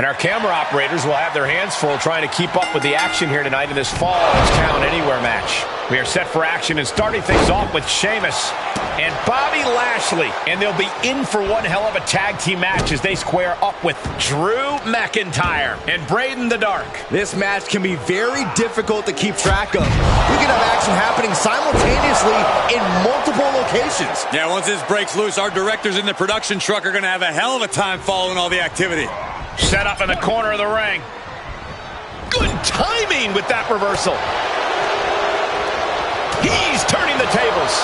And our camera operators will have their hands full trying to keep up with the action here tonight in this Falls Count Anywhere match. We are set for action and starting things off with Sheamus and Bobby Lashley. And they'll be in for one hell of a tag team match as they square up with Drew McIntyre and Braden the Dark. This match can be very difficult to keep track of. We can have action happening simultaneously in multiple locations. Yeah, once this breaks loose, our directors in the production truck are going to have a hell of a time following all the activity. Set up in the corner of the ring. Good timing with that reversal. He's turning the tables.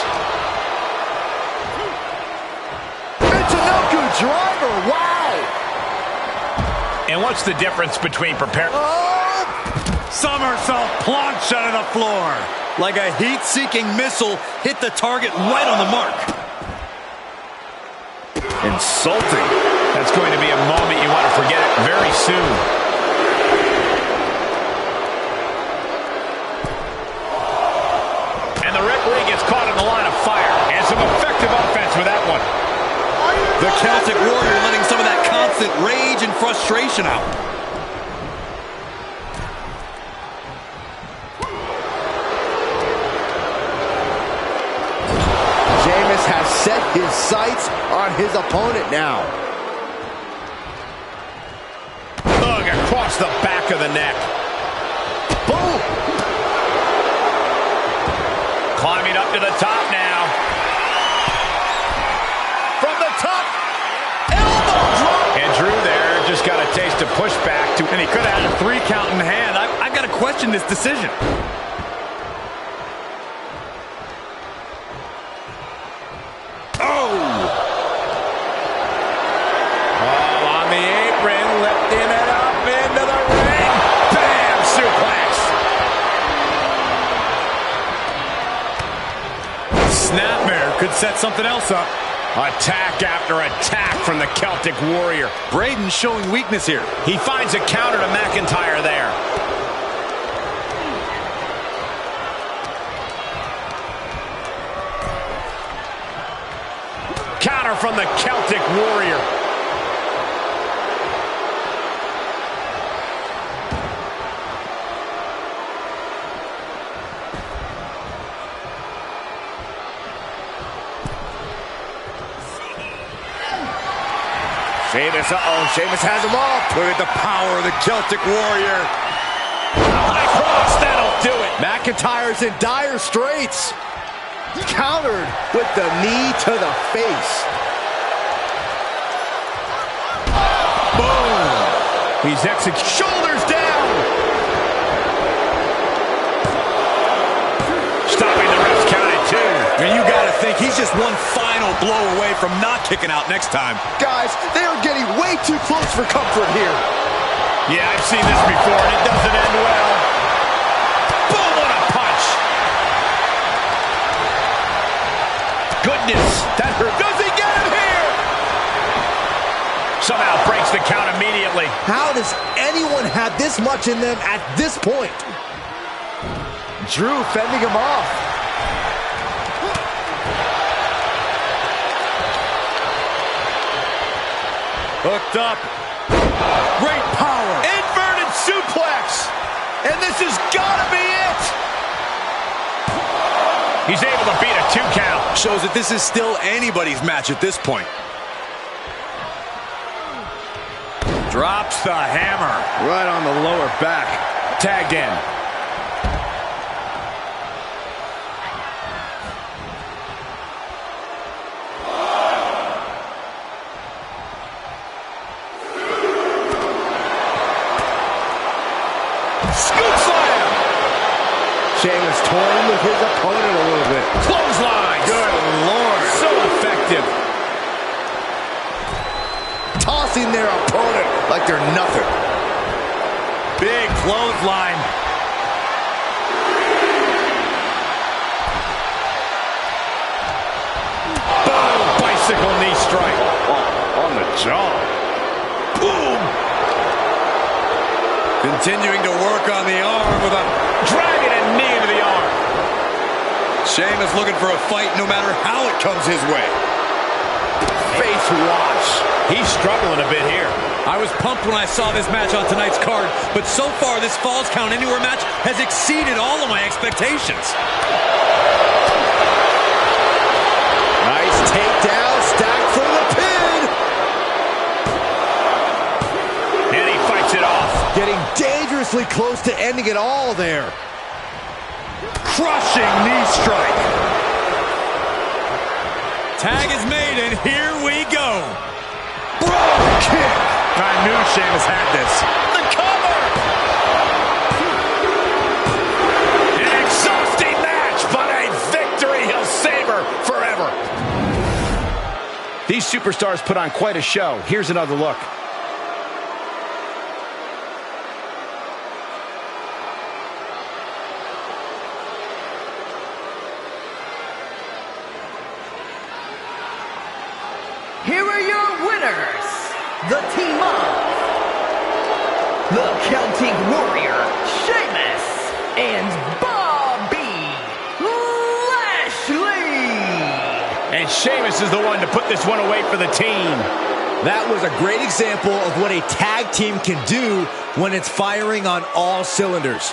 Michinoku driver, wow! And what's the difference between prepare... Somersault plunge out of the floor. Like a heat-seeking missile, hit the target right on the mark. Insulting. That's going to be a moment you want to forget it very soon. And the referee gets caught in the line of fire. And some effective offense with that one. The Celtic Warrior letting some of that constant rage and frustration out. Sheamus has set his sights on his opponent now. Ugh, across the back of the neck. Boom! Climbing up to the top now. From the top. Elbow drop. And Drew there just got a taste of pushback. And he could have had a 3 count in hand. I've got to question this decision. Could set something else up. Attack after attack from the Celtic Warrior. Braden showing weakness here. He finds a counter to McIntyre there. Counter from the Celtic Warrior. Sheamus, Sheamus has him off. Look at the power of the Celtic Warrior. High cross, that'll do it. McIntyre's in dire straits. Countered with the knee to the face. Boom. He's executing. Shoulders down. Stopping the ref's count at 2. And you got to think he's just one final blow away from not kicking out next time. Guys, they are getting way too close for comfort here. Yeah, I've seen this before, and it doesn't end well. Boom, what a punch. Goodness, that hurt. Does he get him here? Somehow breaks the count immediately. How does anyone have this much in them at this point? Drew fending him off. Hooked up. Great power. Inverted suplex. And this has got to be it. He's able to beat a 2 count. Shows that this is still anybody's match at this point. Drops the hammer. Right on the lower back. Tagged in. Scoop slam! Sheamus toying with his opponent a little bit. Clothesline! Good Lord! So effective. Tossing their opponent like they're nothing. Big clothesline. Boom! Bicycle knee strike. On the jaw. Boom! Continuing to work on the arm with a Dragging a knee into the arm. Sheamus looking for a fight no matter how it comes his way. face watch. He's struggling a bit here. I was pumped when I saw this match on tonight's card, but so far this Falls Count Anywhere match has exceeded all of my expectations. Nice takedown, stacked for the pin. And he fights it off. Getting dangerously close to ending it all there. Crushing knee strike. Tag is made, and here we go. Bro kick. I knew Sheamus had this. The cover! An exhausting match, but a victory he'll savor forever. These superstars put on quite a show. Here's another look. Here are your winners, the team of the Celtic Warrior, Sheamus, and Bobby Lashley. And Sheamus is the one to put this one away for the team. That was a great example of what a tag team can do when it's firing on all cylinders.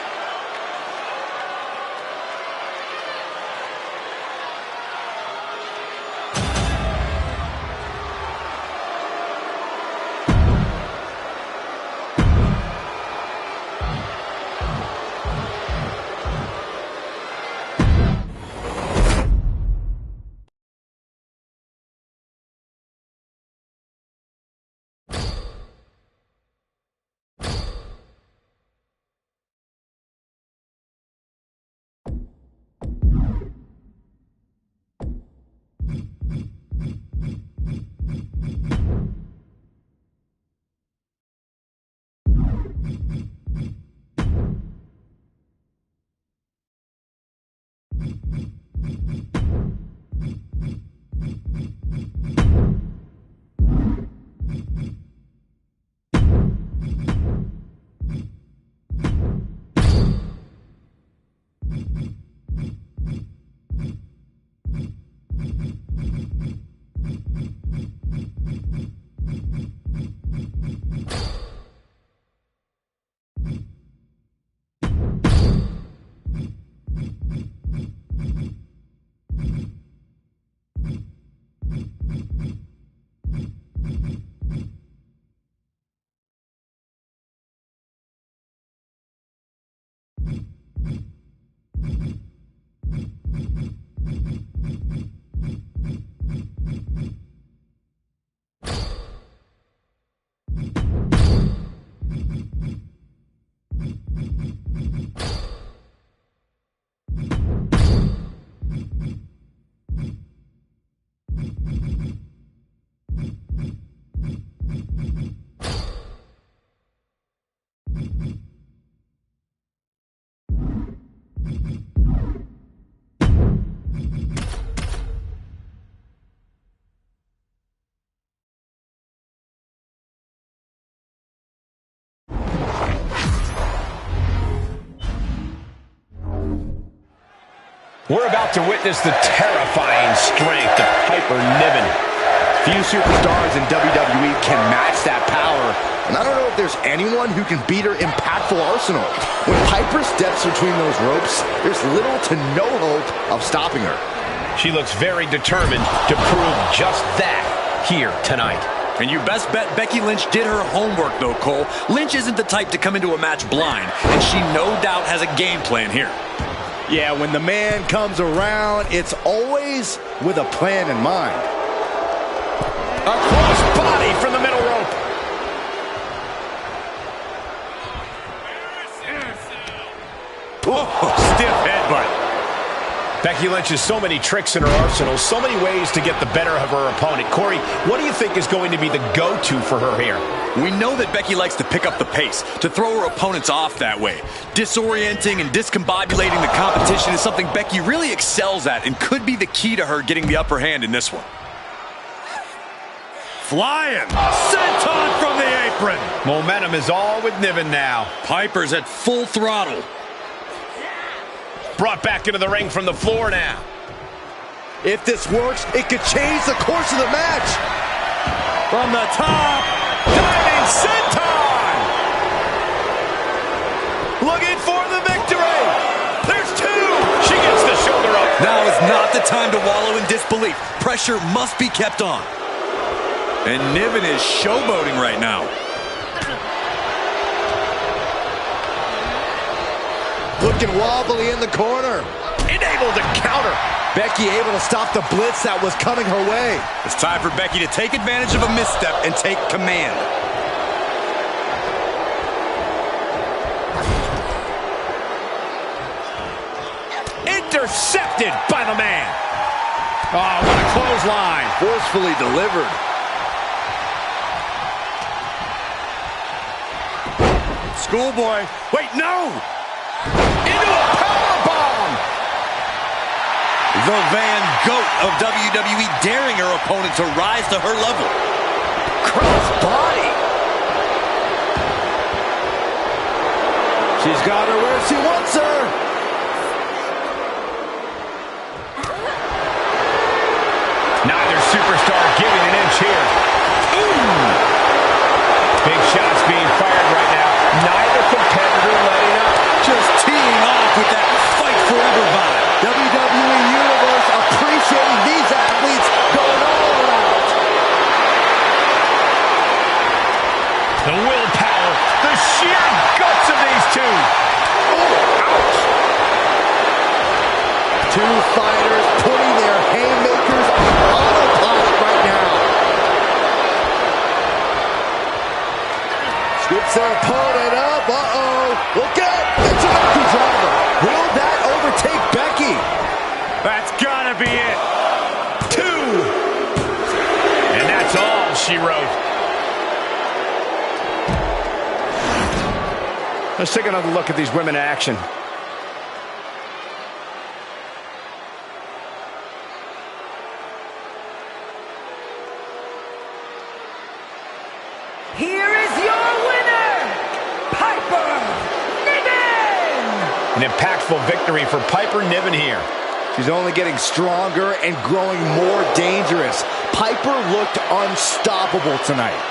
We're about to witness the terrifying strength of Piper Niven. Few superstars in WWE can match that power, and I don't know if there's anyone who can beat her impactful arsenal. When Piper steps between those ropes, there's little to no hope of stopping her. She looks very determined to prove just that here tonight. And you best bet Becky Lynch did her homework, though, Cole. Lynch isn't the type to come into a match blind, and she no doubt has a game plan here. Yeah, when the man comes around, it's always with a plan in mind. A cross body from the middle rope. Oh, stiff headbutt. Becky Lynch has so many tricks in her arsenal, so many ways to get the better of her opponent. Corey, what do you think is going to be the go-to for her here? We know that Becky likes to pick up the pace, to throw her opponents off that way. Disorienting and discombobulating the competition is something Becky really excels at and could be the key to her getting the upper hand in this one. Flying. Senton from the apron. Momentum is all with Niven now. Piper's at full throttle. Brought back into the ring from the floor now. If this works, it could change the course of the match. From the top, diving senton! Looking for the victory! There's two! She gets the shoulder up. Now is not the time to wallow in disbelief. Pressure must be kept on. And Niven is showboating right now. Looking wobbly in the corner. Enabled to counter. Becky able to stop the blitz that was coming her way. It's time for Becky to take advantage of a misstep and take command. Intercepted by the man. Oh, what a clothesline. Forcefully delivered. Schoolboy. Wait, no! Into a powerbomb. The Van Goat of WWE daring her opponent to rise to her level. Cross body. She's got her where she wants her. Neither superstar giving an inch here. Ooh. Big shots being fired right now. Neither competitor letting up. Just teeing off with that fight forever vibe. WWE Universe appreciating these athletes going all out. The willpower, the sheer guts of these two. Oh, ouch. Two fighters putting their haymakers on autopilot right now. Scoops their opponent up. Uh-oh. Look out. It's a lucky driver. Will that overtake Becky? That's gotta be it. Two. And that's all she wrote. Let's take another look at these women in action. Here is your winner, Piper Niven! An impactful victory for Piper Niven here. She's only getting stronger and growing more dangerous. Piper looked unstoppable tonight.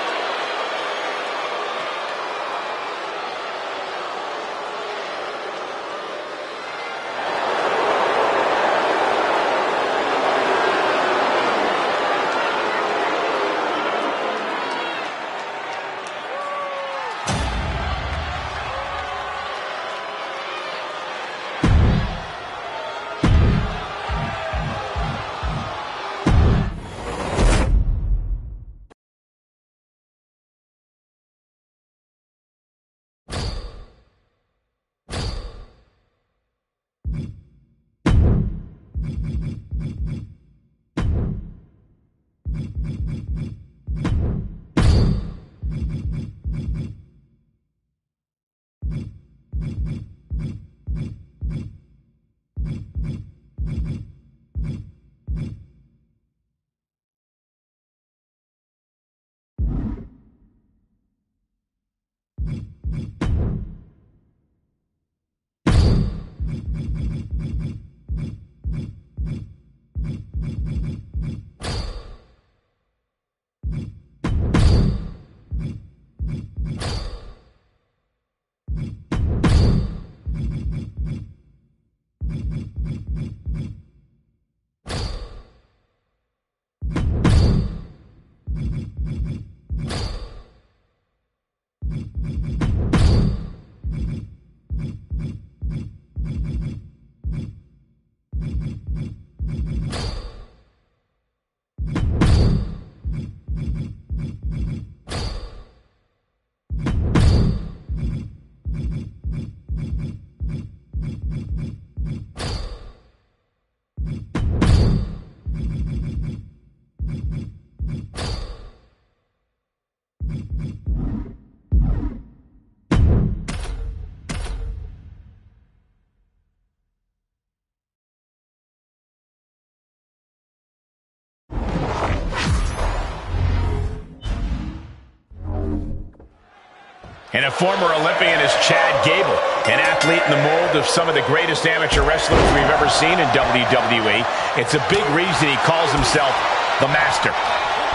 And a former Olympian is Chad Gable, an athlete in the mold of some of the greatest amateur wrestlers we've ever seen in WWE. It's a big reason he calls himself the Master.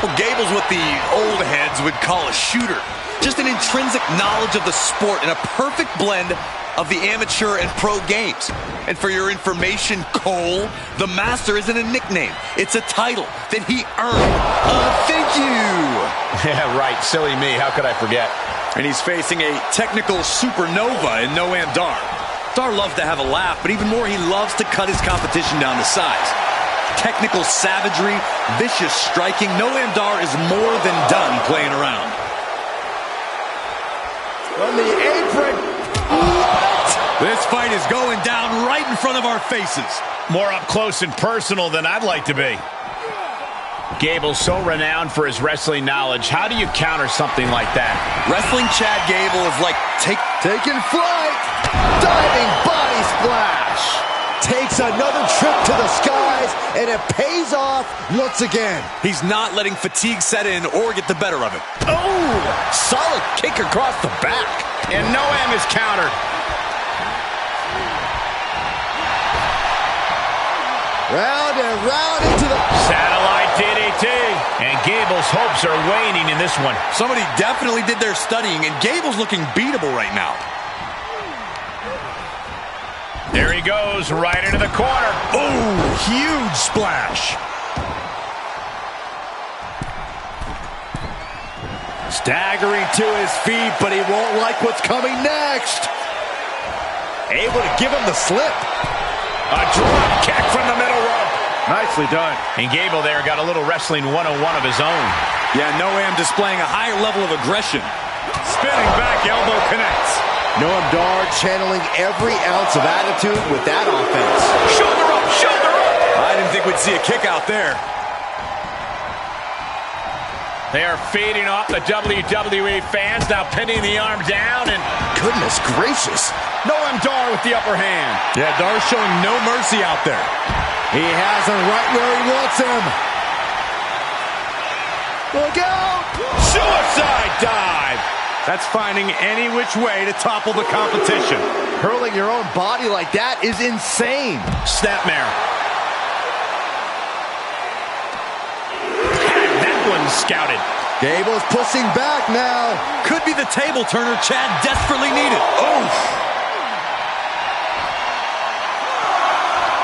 Well, Gable's what the old heads would call a shooter. Just an intrinsic knowledge of the sport and a perfect blend of the amateur and pro games. And for your information, Cole, the Master isn't a nickname. It's a title that he earned. Thank you. Yeah, right. Silly me. How could I forget? And he's facing a technical supernova in Noam Dar. Dar loves to have a laugh, but even more, he loves to cut his competition down to size. Technical savagery, vicious striking. Noam Dar is more than done playing around. On the apron. What? This fight is going down right in front of our faces. More up close and personal than I'd like to be. Gable's so renowned for his wrestling knowledge. How do you counter something like that? Wrestling Chad Gable is like taking flight. Diving body splash. Takes another trip to the skies, and it pays off once again. He's not letting fatigue set in or get the better of it. Oh, solid kick across the back. And Noam is countered. Round and round into the satellite DDT. And Gable's hopes are waning in this one. Somebody definitely did their studying, and Gable's looking beatable right now. There he goes, right into the corner. Oh, huge splash. Staggering to his feet, but he won't like what's coming next. Able to give him the slip. A drop kick from the middle rope. Nicely done. And Gable there got a little wrestling 101 of his own. Yeah, Noam displaying a higher level of aggression. Spinning back elbow connects. Noam Dar channeling every ounce of attitude with that offense. Shoulder up, shoulder up. I didn't think we'd see a kick out there. They are feeding off the WWE fans, now pinning the arm down, and goodness gracious. Noam Dar with the upper hand. Yeah, Dar's showing no mercy out there. He has him right where he wants him. Look out! Suicide dive. That's finding any which way to topple the competition. Hurling your own body like that is insane. Snapmare. Had that one scouted. Gable's pushing back now. Could be the table turner Chad desperately needed. Oof.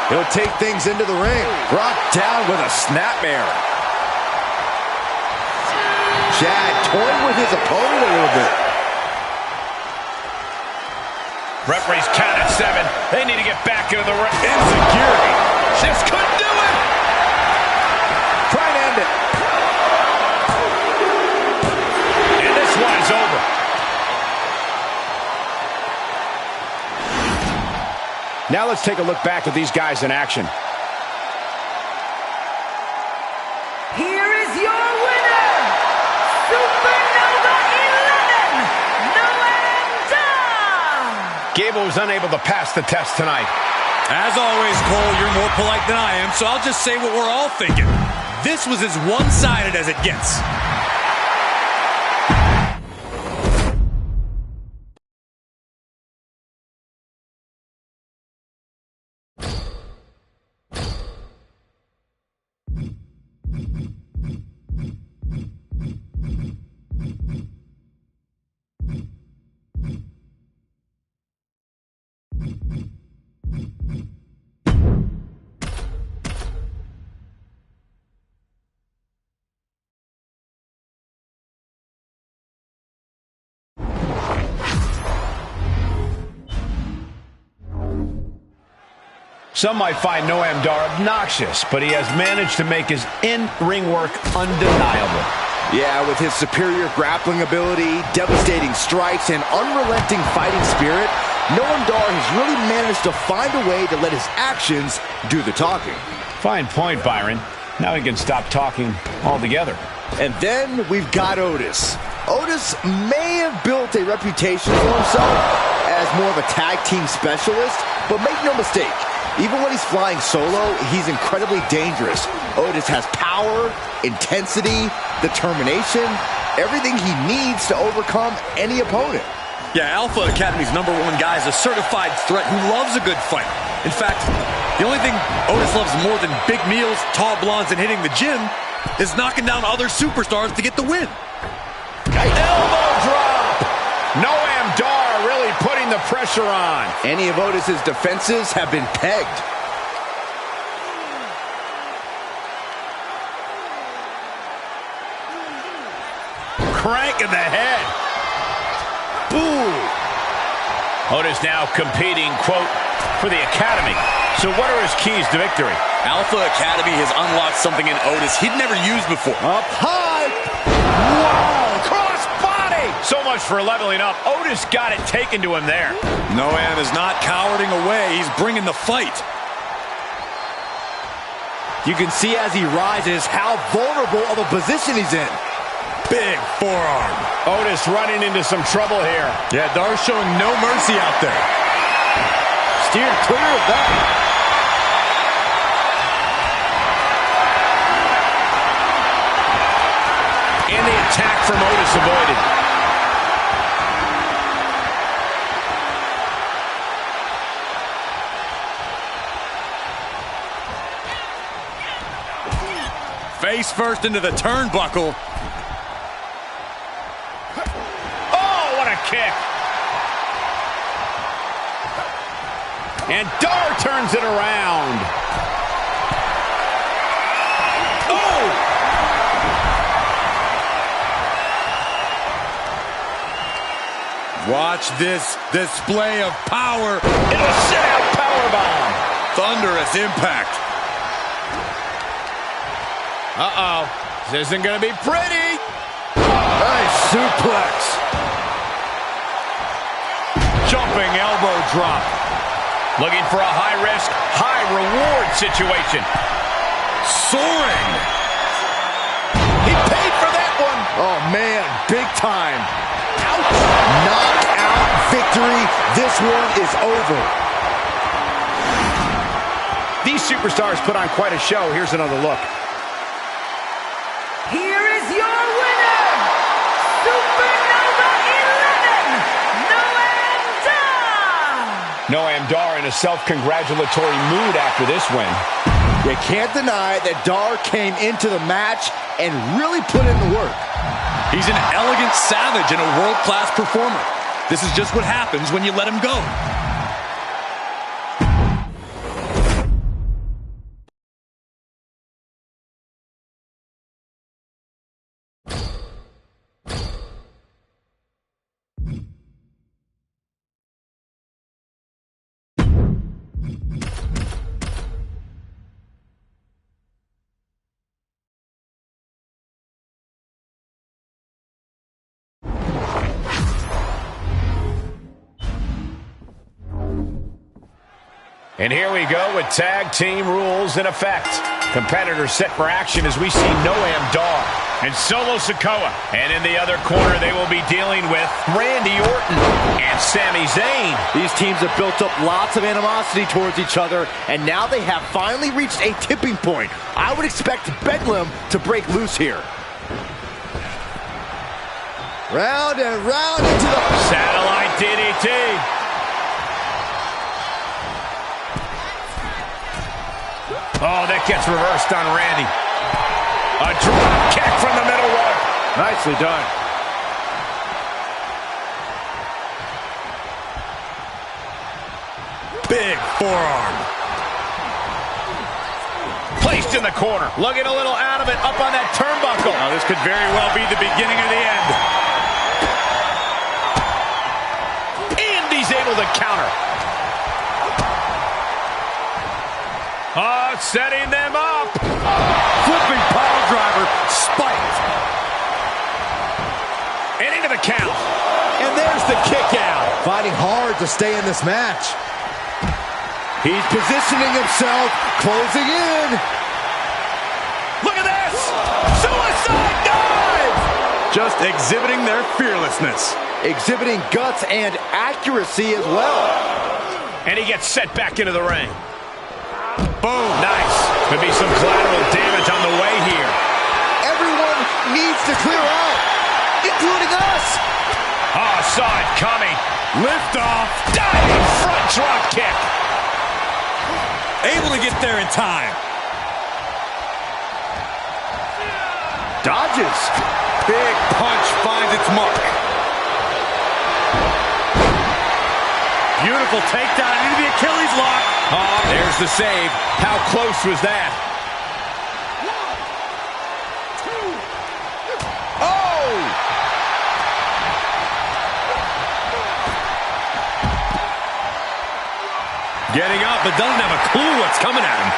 He'll take things into the ring. Brought down with a snapmare. Chad toying with his opponent a little bit. Referee's count at 7. They need to get back into the ring. Insecurity. This could do it. Try and end it. And this one is over. Now let's take a look back at these guys in action. Here is your winner, Supernova 11, Noam Dar. Gable was unable to pass the test tonight. As always, Cole, you're more polite than I am, so I'll just say what we're all thinking. This was as one-sided as it gets. Some might find Noam Dar obnoxious, but he has managed to make his in-ring work undeniable. Yeah, with his superior grappling ability, devastating strikes, and unrelenting fighting spirit, Noam Dar has really managed to find a way to let his actions do the talking. Fine point, Byron. Now he can stop talking altogether. And then we've got Otis. Otis may have built a reputation for himself as more of a tag team specialist, but make no mistake, even when he's flying solo, he's incredibly dangerous. Otis has power, intensity, determination, everything he needs to overcome any opponent. Yeah, Alpha Academy's #1 guy is a certified threat who loves a good fight. In fact, The only thing Otis loves more than big meals, tall blondes, and hitting the gym is knocking down other superstars to get the win. Elbow drop. Noam Dar really putting the pressure on. Any of Otis's defenses have been pegged. Crank in the head. Ooh. Otis now competing, quote, for the Academy. So what are his keys to victory? Alpha Academy has unlocked something in Otis he'd never used before. Up high. Wow. Cross body. So much for leveling up. Otis got it taken to him there. Noam is not cowarding away. He's bringing the fight. You can see as he rises how vulnerable of a position he's in. Big forearm. Otis running into some trouble here. Yeah, Dar's showing no mercy out there. Steered clear of that. And the attack from Otis avoided. Face first into the turnbuckle. Oh, what a kick. And Dar turns it around. Oh! Watch this display of power. Into a sit-out powerbomb. Thunderous impact. Uh-oh. This isn't going to be pretty. Nice suplex. Jumping elbow drop. Looking for a high-risk, high-reward situation. Soaring. He paid for that one. Oh, man, big time. Ouch. Knockout victory. This one is over. These superstars put on quite a show. Here's another look. Here is your winner, Supernova 11, Noam Dar. Noam Dar in a self-congratulatory mood after this win. You can't deny that Dar came into the match and really put in the work. He's an elegant savage and a world-class performer. This is just what happens when you let him go. And here we go with tag team rules in effect. Competitors set for action as we see Noam Dar and Solo Sikoa. And in the other corner, they will be dealing with Randy Orton and Sami Zayn. These teams have built up lots of animosity towards each other, and now they have finally reached a tipping point. I would expect Bedlam to break loose here. Round and round into the... Satellite DDT. Oh, that gets reversed on Randy. A drop kick from the middle rope. Nicely done. Big forearm. Placed in the corner. Looking a little out of it, up on that turnbuckle. Now, this could very well be the beginning of the end. And he's able to counter. Oh, setting them up. Flipping pile driver, spiked. And into the count. And there's the kick out. Fighting hard to stay in this match. He's positioning himself, closing in. Look at this. Suicide dive. Just exhibiting their fearlessness. Exhibiting guts and accuracy as well. And he gets set back into the ring. Boom. Nice. Could be some collateral damage on the way here. Everyone needs to clear out, including us. Oh, saw it coming. Lift off. Diving front drop kick. able to get there in time. Dodges. Big punch finds its mark. Beautiful takedown into the Achilles lock. Oh, there's the save. How close was that? Oh! Getting up, but doesn't have a clue what's coming at him.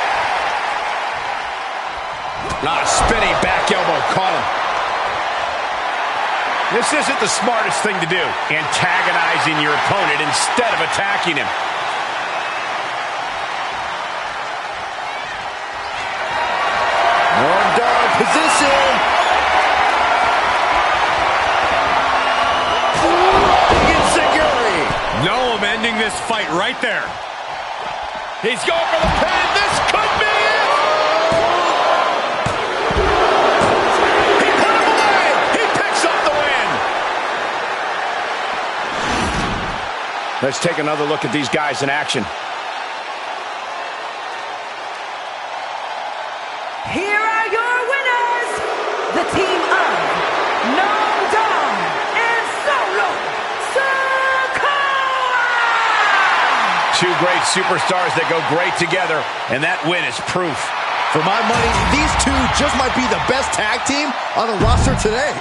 Spinning back elbow caught him. This isn't the smartest thing to do, antagonizing your opponent instead of attacking him. Arm down position. No, I'm ending this fight right there. He's going for the pin. This could be it. He put him away. He picks up the win. Let's take another look at these guys in action. Here are your winners, the team of Modo and Solo Sikoa! Two great superstars that go great together, and that win is proof. For my money, these two just might be the best tag team on the roster today.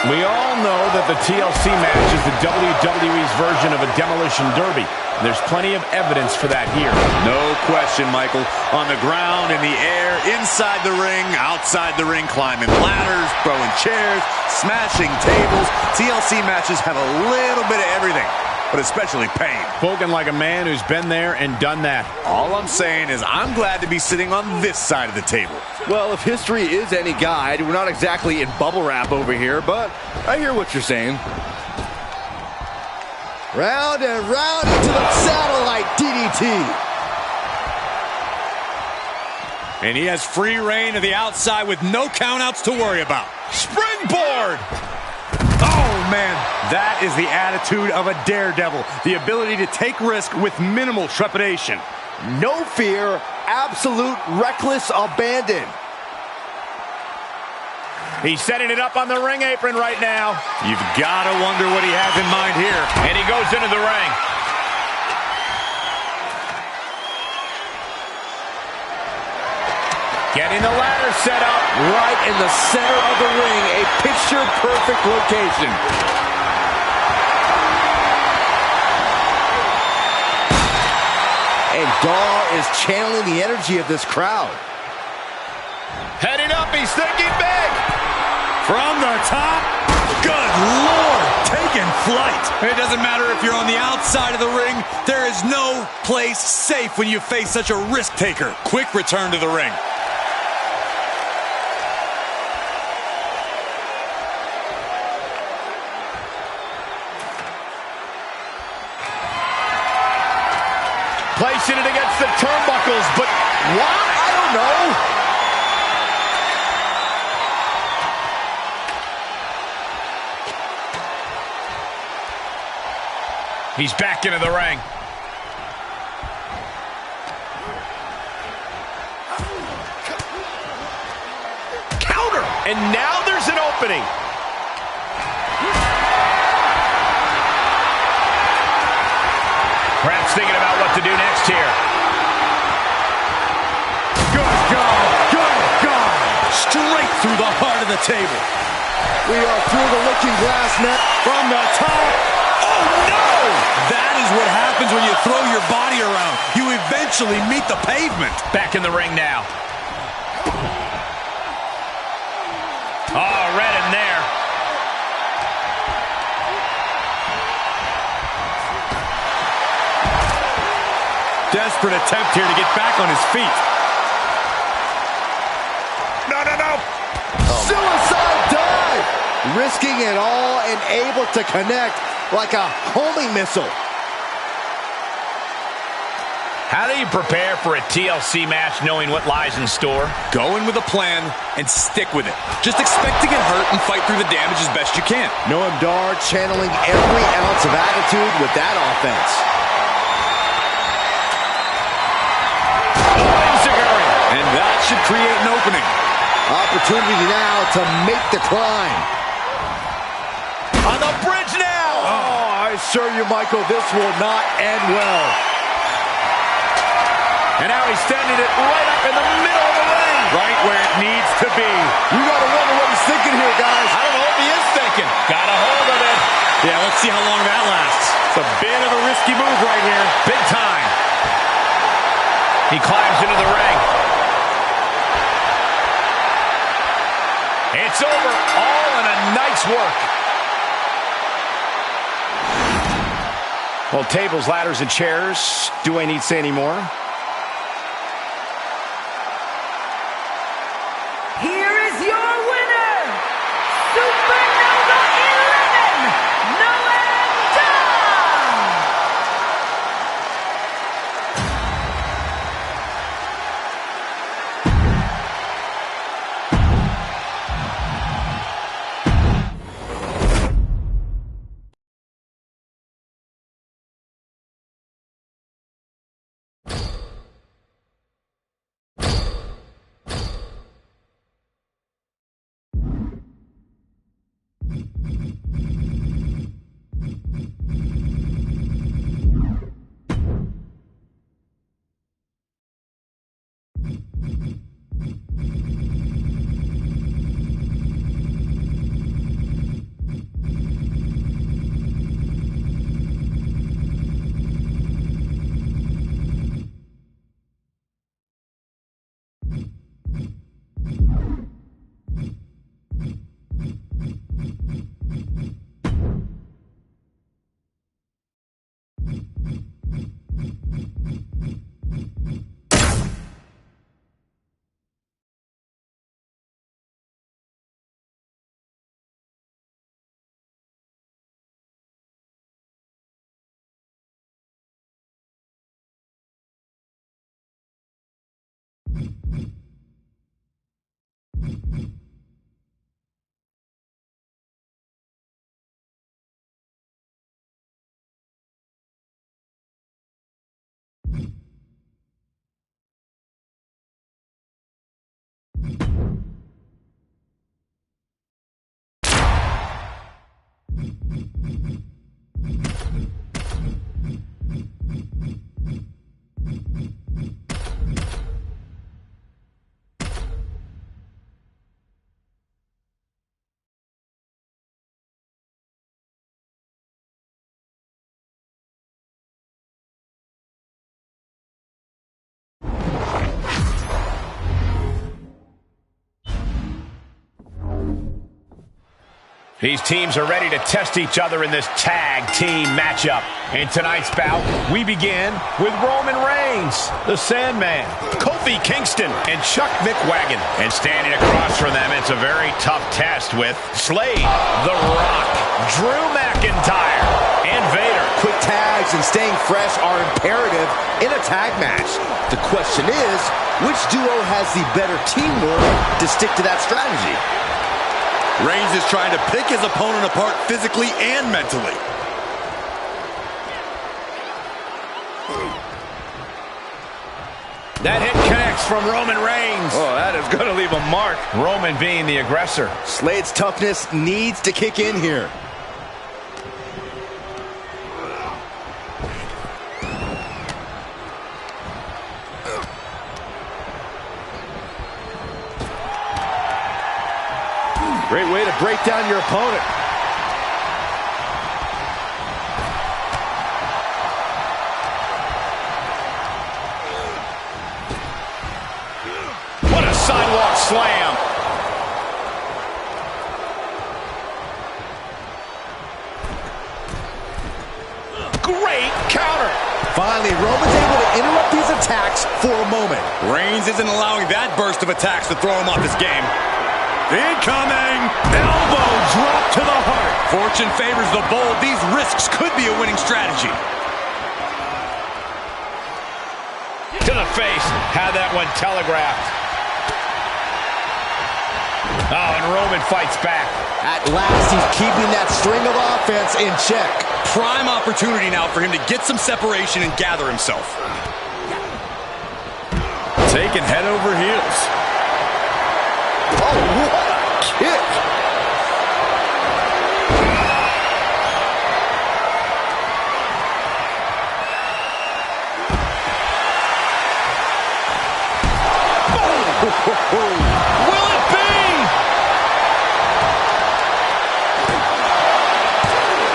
We all know that the TLC match is the WWE's version of a demolition derby. There's plenty of evidence for that here. No question, Michael. On the ground, in the air, inside the ring, outside the ring, climbing ladders, throwing chairs, smashing tables. TLC matches have a little bit of everything, but especially pain. Spoken like a man who's been there and done that. All I'm saying is I'm glad to be sitting on this side of the table. Well, if history is any guide, we're not exactly in bubble wrap over here, but I hear what you're saying. Round and round into the satellite DDT. And he has free reign to the outside with no countouts to worry about. Springboard! Oh, man, that is the attitude of a daredevil. The ability to take risk with minimal trepidation. No fear, absolute reckless abandon. He's setting it up on the ring apron right now. You've got to wonder what he has in mind here. And he goes into the ring. Getting the ladder set up. Right in the center of the ring, a picture-perfect location. And Dar is channeling the energy of this crowd. Heading up, he's thinking big. From the top, good Lord, taking flight. It doesn't matter if you're on the outside of the ring. There is no place safe when you face such a risk taker. Quick return to the ring. Placing it against the turnbuckles, but why? I don't know. He's back into the ring. Counter! And now there's an opening. Perhaps thinking about what to do next here. Good God! Good God! Straight through the heart of the table. We are through the looking glass net From the top. Oh, no! That is what happens when you throw your body around. You eventually meet the pavement. Back in the ring now. Oh, red in there. Desperate attempt here to get back on his feet. risking it all and able to connect like a homing missile. How do you prepare for a TLC match knowing what lies in store? Go in with a plan and stick with it. Just expect to get hurt and fight through the damage as best you can. Noam Dar channeling every ounce of attitude with that offense. And that should create an opening. Opportunity now to make the climb. On the bridge now! Oh, I assure you, Michael, this will not end well. And now he's standing it right up in the middle of the ring. Right where it needs to be. You got to wonder what he's thinking here, guys. I don't know what he is thinking. Got a hold of it. Yeah, let's see how long that lasts. It's a bit of a risky move right here. Big time. He climbs into the ring. It's over. All in a night's work. Well, tables, ladders, and chairs. Do I need to say any more? Here is your winner, Supernova 11, Noam Dar! These teams are ready to test each other in this tag team matchup. In tonight's bout, we begin with Roman Reigns, the Sandman, Kofi Kingston, and Chuck McWagon. And standing across from them, it's a very tough test with Slade, The Rock, Drew McIntyre, and Vader. Quick tags and staying fresh are imperative in a tag match. The question is, which duo has the better teamwork to stick to that strategy? Reigns is trying to pick his opponent apart physically and mentally. That hit connects from Roman Reigns. Oh, that is going to leave a mark. Roman being the aggressor. Slade's toughness needs to kick in here. Great way to break down your opponent. What a sidewalk slam. Great counter. Finally, Roman's able to interrupt these attacks for a moment. Reigns isn't allowing that burst of attacks to throw him off his game. Incoming! Elbow drop to the heart. Fortune favors the bold. These risks could be a winning strategy. To the face. Had that one telegraphed. Oh, and Roman fights back. At last, he's keeping that string of offense in check. Prime opportunity now for him to get some separation and gather himself. Taken head over heels. Oh, what a kick! Will it be?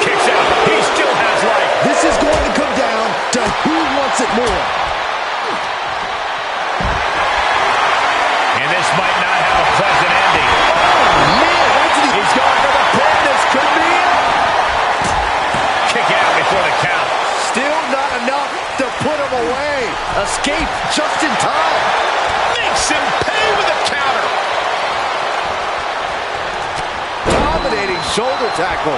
Kicks out. He still has life. This is going to come down to who wants it more. And this might not have a pleasant ending. Oh, man, He's going for the pin. This could be it. Kick out before the count. still not enough to put him away. Escape just in time. Makes him pay with a counter. Dominating shoulder tackle.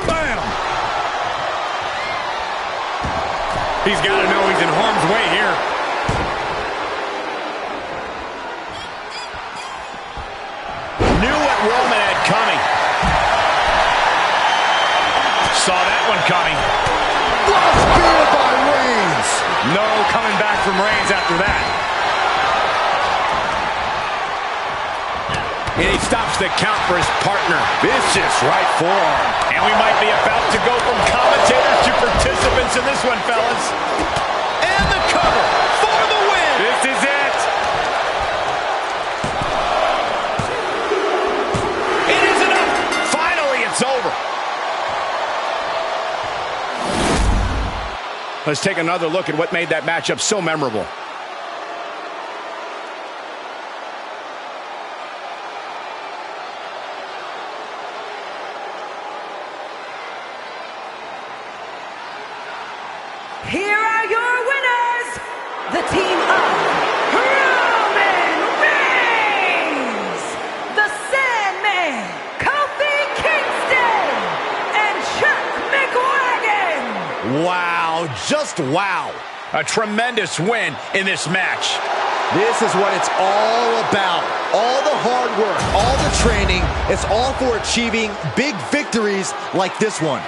Bam! He's got to know he's in harm's way here. Knew what Roman had coming. Saw that one coming. What a spear by Reigns. No coming back from Reigns after that. And he stops the count for his partner. Vicious right forearm. And we might be about to go from commentators to participants in this one, fellas. And the cover for the win. This is it. It is enough. Finally, it's over. Let's take another look at what made that matchup so memorable. Here are your winners, the team of Roman Reigns, the Sandman, Kofi Kingston, and Chuck McWagon. Wow, just wow. A tremendous win in this match. This is what it's all about. All the hard work, all the training, it's all for achieving big victories like this one.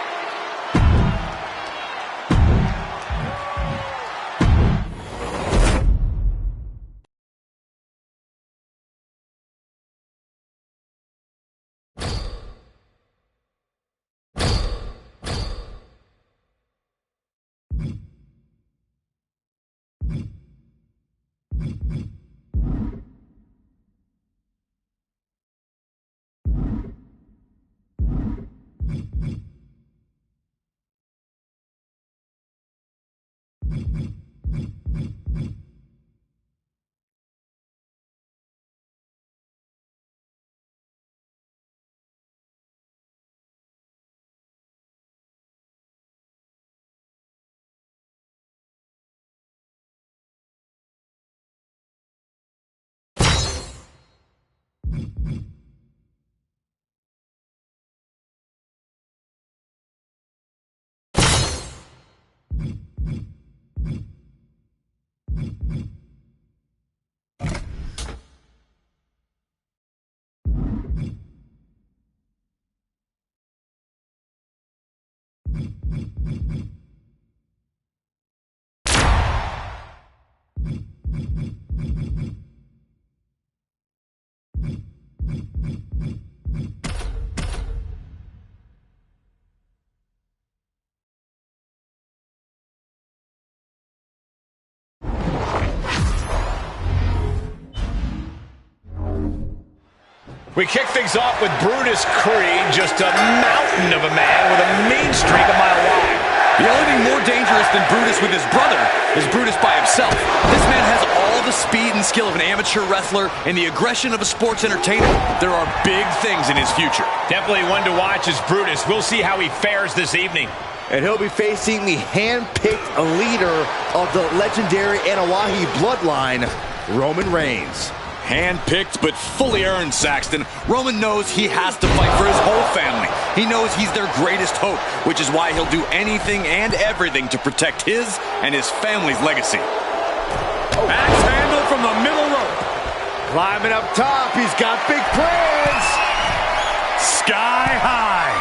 We kick things off with Brutus Creed, just a mountain of a man with a mean streak a mile wide. The only thing more dangerous than Brutus with his brother is Brutus by himself. This man has all the speed and skill of an amateur wrestler and the aggression of a sports entertainer. There are big things in his future. Definitely one to watch is Brutus. We'll see how he fares this evening. And he'll be facing the hand-picked leader of the legendary Anawahi bloodline, Roman Reigns. Hand-picked but fully earned, Saxton. Roman knows he has to fight for his whole family. He knows he's their greatest hope, which is why he'll do anything and everything to protect his and his family's legacy. Axe handle from the middle rope. Climbing up top, he's got big plans. Sky high.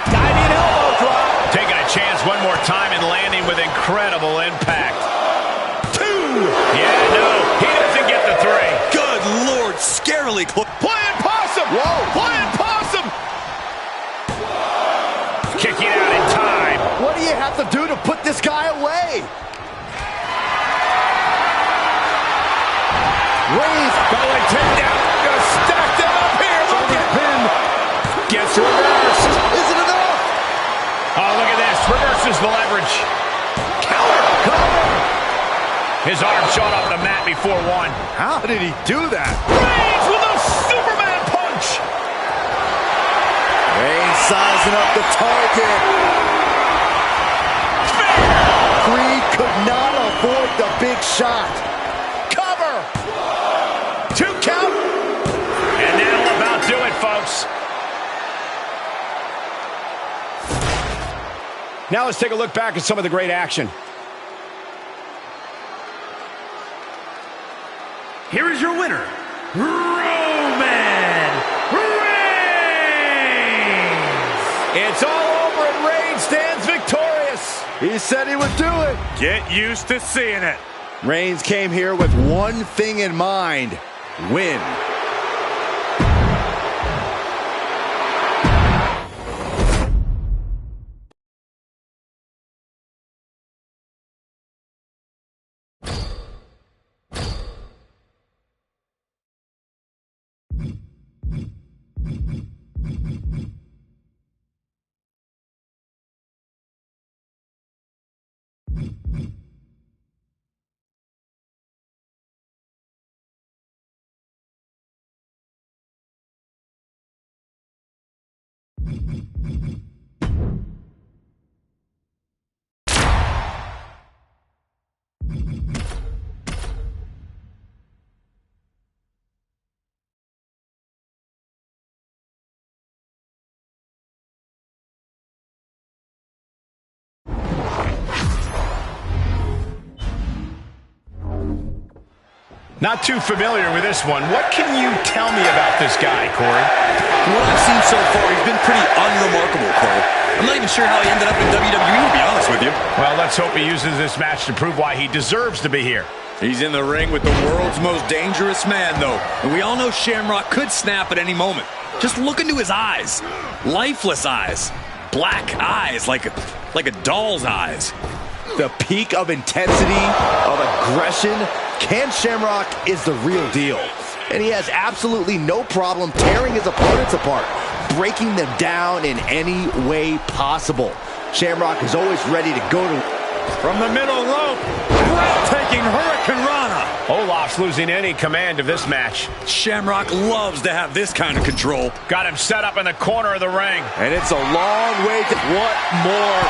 Diving elbow drop. Taking a chance one more time and landing with incredible impact. 2. Yeah, no, he doesn't get the 3. Good Lord, scarily close. Playing possum. Whoa. Playing possum. Kicking out in time. What do you have to do to put this guy away? Reigns going takedown. Gonna stack them up here. Look at him. Gets reversed. Is it enough? Oh, look at this. Reverses the leverage. Cover. His arm shot off the mat before 1. How did he do that? Reigns with a Superman punch. Reigns sizing up the target. Creed could not avoid the big shot. Cover. 2 count. And that'll about do it, folks. Now let's take a look back at some of the great action. Here is your winner, Roman Reigns. It's all over and Reigns stands victorious. He said he would do it. Get used to seeing it. Reigns came here with one thing in mind: win. Not too familiar with this one. What can you tell me about this guy, Corey? From what I've seen so far, he's been pretty unremarkable, Cole. I'm not even sure how he ended up in WWE, to be honest with you. Well, let's hope he uses this match to prove why he deserves to be here. He's in the ring with the world's most dangerous man, though. And we all know Shamrock could snap at any moment. Just look into his eyes. Lifeless eyes. Black eyes, like a doll's eyes. The peak of intensity, of aggression. Ken Shamrock is the real deal. And he has absolutely no problem tearing his opponents apart, breaking them down in any way possible. Shamrock is always ready to go to... From the middle rope, breathtaking Hurricane Rana. Olaf's losing any command of this match. Shamrock loves to have this kind of control. Got him set up in the corner of the ring. And it's a long way to... What more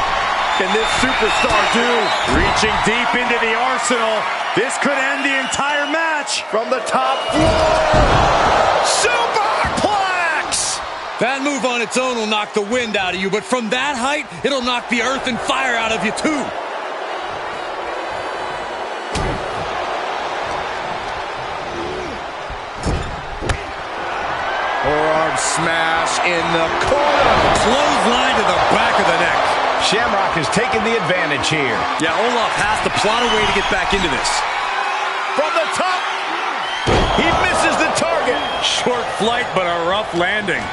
can this superstar do? Reaching deep into the arsenal. This could end the entire match. From the top floor. Superplex! That move on its own will knock the wind out of you, but from that height, it'll knock the earth and fire out of you, too. Forearm smash in the corner. Clothesline to the back of the neck. Shamrock has taken the advantage here. Yeah, Olaf has to plot a way to get back into this. From the top, he misses the target. Short flight, but a rough landing.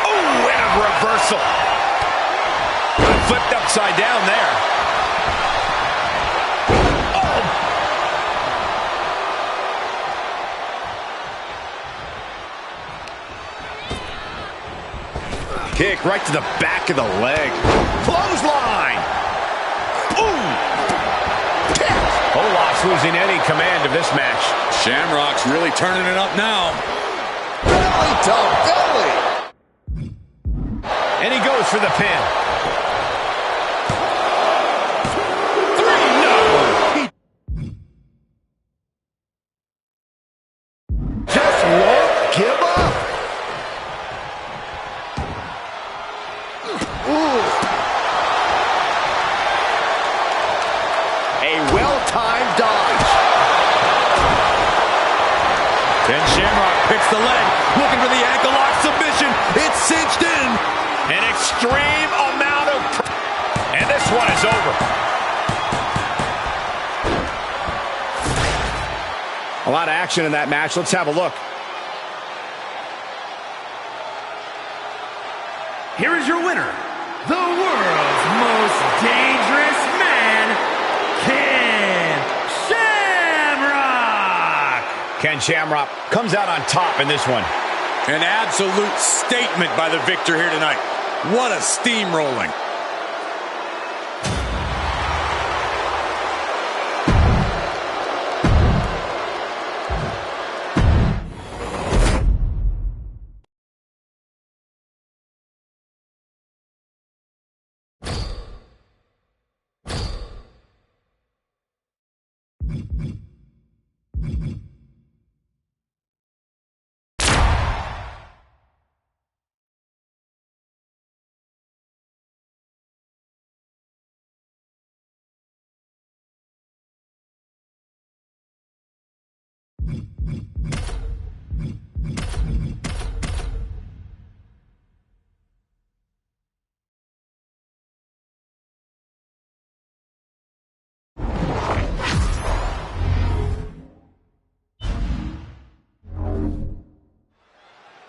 Oh, and a reversal. Flipped upside down there. Kick right to the back of the leg. Clothesline. Ooh. Kick. Olaf's losing any command of this match. Shamrock's really turning it up now. Belly to belly. for the pin. Just won't give up. Ooh. A well-timed dodge. Ken Shamrock picks the leg, looking for the ankle lock submission. It's cinched in. An extreme amount of... And this one is over. A lot of action in that match. Let's have a look. Here is your winner, the world's most dangerous man, Ken Shamrock! Ken Shamrock comes out on top in this one. An absolute statement by the victor here tonight. What a steamrolling.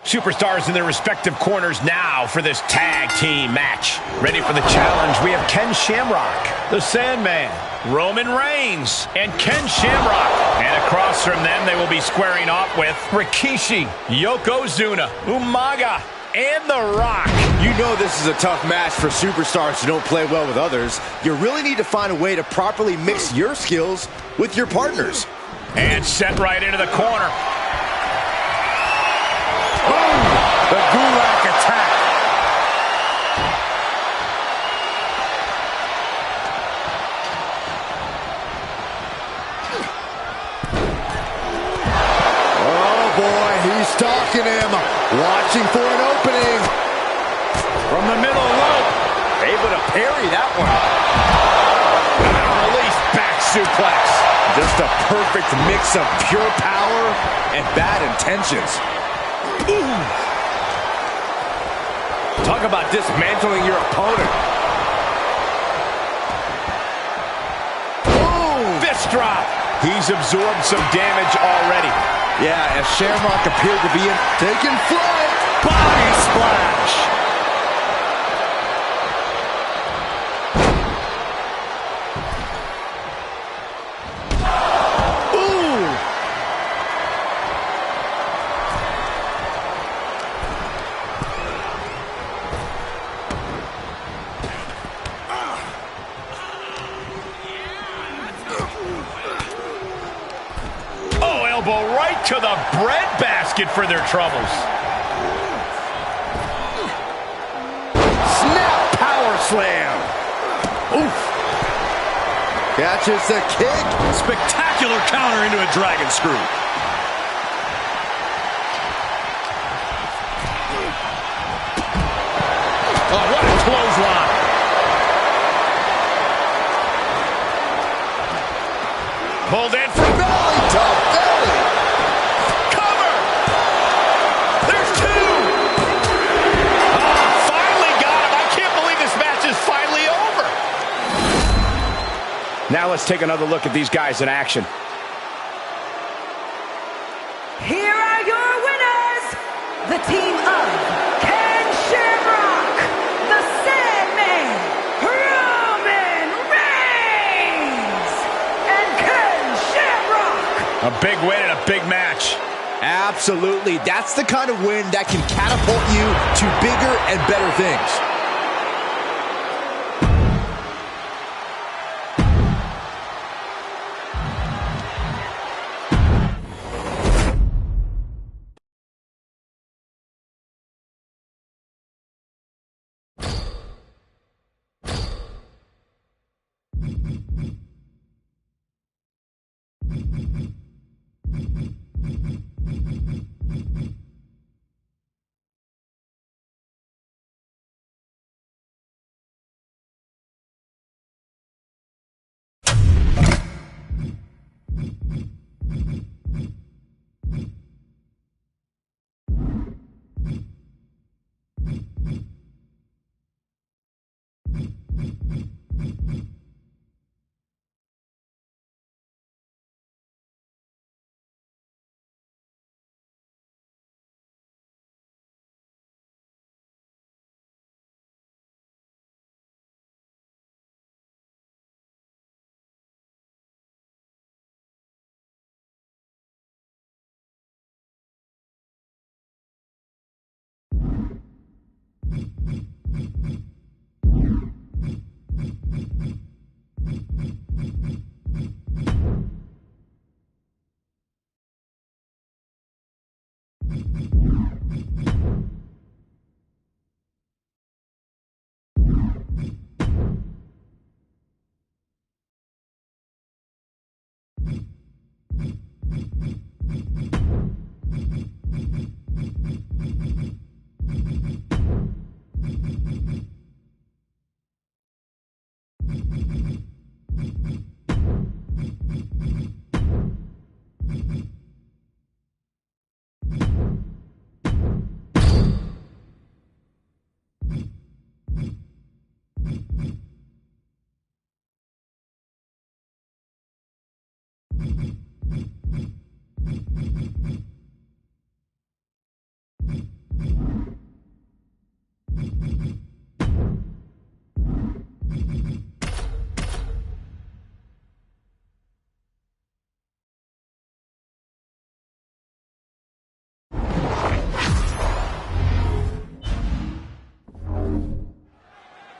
Superstars in their respective corners now for this tag team match. Ready for the challenge, we have Ken Shamrock, the Sandman, Roman Reigns, and Ken Shamrock. And across from them, they will be squaring off with Rikishi, Yokozuna, Umaga, and The Rock. You know this is a tough match for superstars who don't play well with others. You really need to find a way to properly mix your skills with your partners. And set right into the corner. The Gulak attack. Oh boy, he's stalking him, watching for an opening. From the middle rope, able to parry that one. Release back suplex. Just a perfect mix of pure power and bad intentions. Ooh. Talk about dismantling your opponent. Boom! Fist drop. He's absorbed some damage already. Yeah, as Shamrock appeared to be taking flight. Body splash. Right to the breadbasket for their troubles. Snap power slam. Oof. Catches the kick. Spectacular counter into a dragon screw. Oh, what a clothesline. Pulled in from belly to belly. Cover. There's two. Oh, finally got him. I can't believe this match is finally over. Now let's take another look at these guys in action. Here are your winners, the team of Ken Shamrock, the Sandman, Roman Reigns, and Ken Shamrock. A big win and a big match. Absolutely. That's the kind of win that can catapult you to bigger and better things.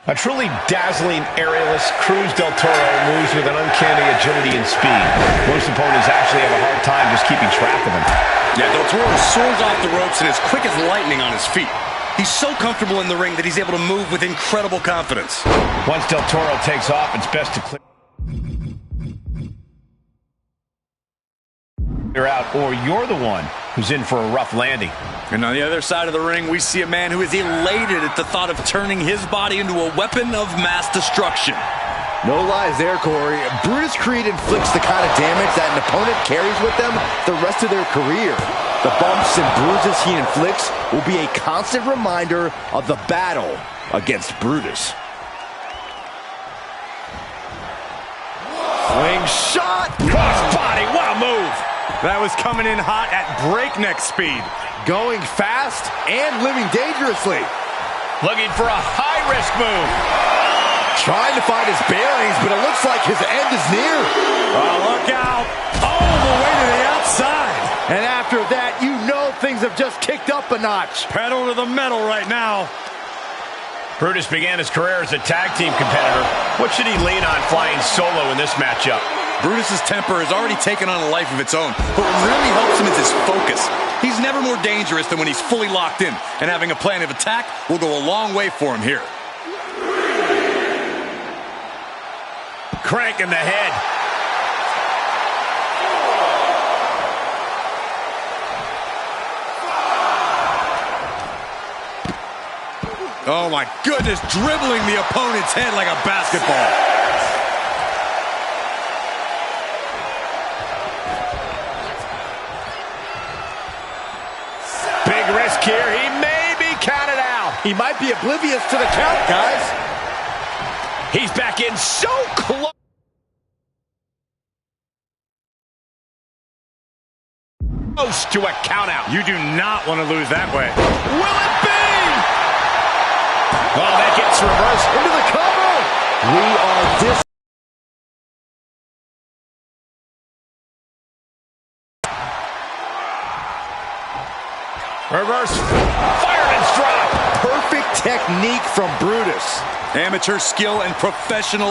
A truly dazzling aerialist, Cruz del Toro moves with an uncanny agility and speed. Most opponents actually have a hard time just keeping track of him. Yeah, del Toro soars off the ropes and is quick as lightning on his feet. He's so comfortable in the ring that he's able to move with incredible confidence. Once del Toro takes off, it's best to clear out, or you're the one who's in for a rough landing. And on the other side of the ring, we see a man who is elated at the thought of turning his body into a weapon of mass destruction. No lies there, Corey. Brutus Creed inflicts the kind of damage that an opponent carries with them the rest of their career. The bumps and bruises he inflicts will be a constant reminder of the battle against Brutus. Swing shot! Cross body, what a move! That was coming in hot at breakneck speed. Going fast and living dangerously. Looking for a high-risk move. Trying to find his bearings, but it looks like his end is near. Oh, look out. All the way to the outside. And after that, you know things have just kicked up a notch. Pedal to the metal right now. Brutus began his career as a tag team competitor. What should he lean on flying solo in this matchup? Brutus's temper has already taken on a life of its own, but what really helps him is his focus. He's never more dangerous than when he's fully locked in, and having a plan of attack will go a long way for him here. Crank in the head. Oh my goodness, dribbling the opponent's head like a basketball. Big risk here. He may be counted out. He might be oblivious to the count, guys. He's back in so close. Close to a count out. You do not want to lose that way. Will it be? Well, that gets reversed into the cover. We are Reverse. Fireman's drop. perfect technique from Brutus. Amateur skill and professional